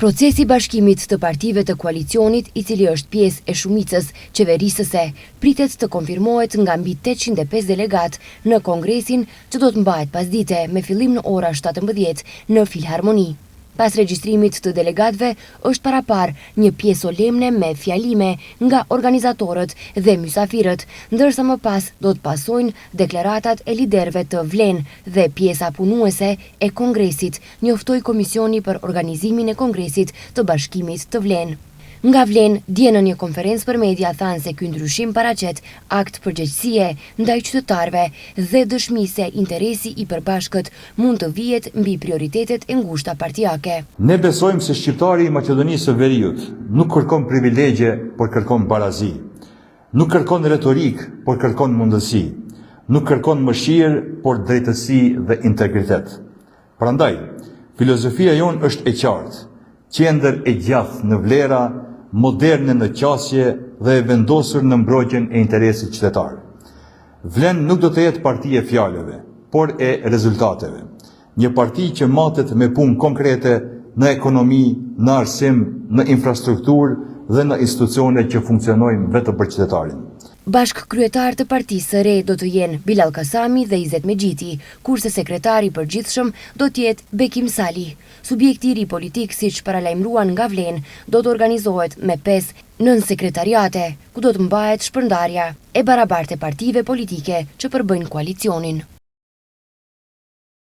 Procesi bashkimit të partive të koalicionit, i cili është pjesë e shumicës qeverisëse, pritet të konfirmohet nga mbi 805 delegat në kongresin që do të mbahet pasdite me fillim në ora 17 në Filharmoni. Pas regjistrimit të delegatëve, është parapar një pjesë solemne me fjalime nga organizatorët dhe mysafirët, ndërsa më pas do të pasojnë deklaratat e liderëve të Vlen dhe pjesa punuese e kongresit, njoftoi Komisioni për organizimin e kongresit të bashkimit të Vlen. Nga Vlen, dje në një konferencë për media thanë se ky ndryshim paraqet akt përgjegjësie ndaj qytetarëve dhe dëshmi se interesi i përbashkët mund të vihet mbi prioritetet e ngushta partijake. Ne besojmë se shqiptari i Maqedonisë së Veriut nuk kërkon privilegje, por kërkon barazi. Nuk kërkon retorik, por kërkon mundësi. Nuk kërkon mëshirë, por drejtësi dhe integritet. Prandaj, filozofia jonë është e qartë, qendër e gjathë në vlera, moderne në qasje dhe e vendosur në mbrojtjen e interesit qytetar. Vlen nuk do të jetë parti e fjalëve, por e rezultateve. Një parti që matet me punë konkrete në ekonomi, në arsim, në infrastrukturë dhe në institucione që funksionojnë vetëm për qytetarin. Bashk kryetar të partisë së re do të jenë Bilal Kasami dhe Izet Mexhiti, kurse sekretari i përgjithshëm do të jetë Bekim Sali. Subjekti i ri politik, siç paralajmëruan nga Vlen, do të organizohet me 5 nën sekretariate, ku do të mbahet shpërndarja e barabartë e partive politike që përbëjnë koalicionin.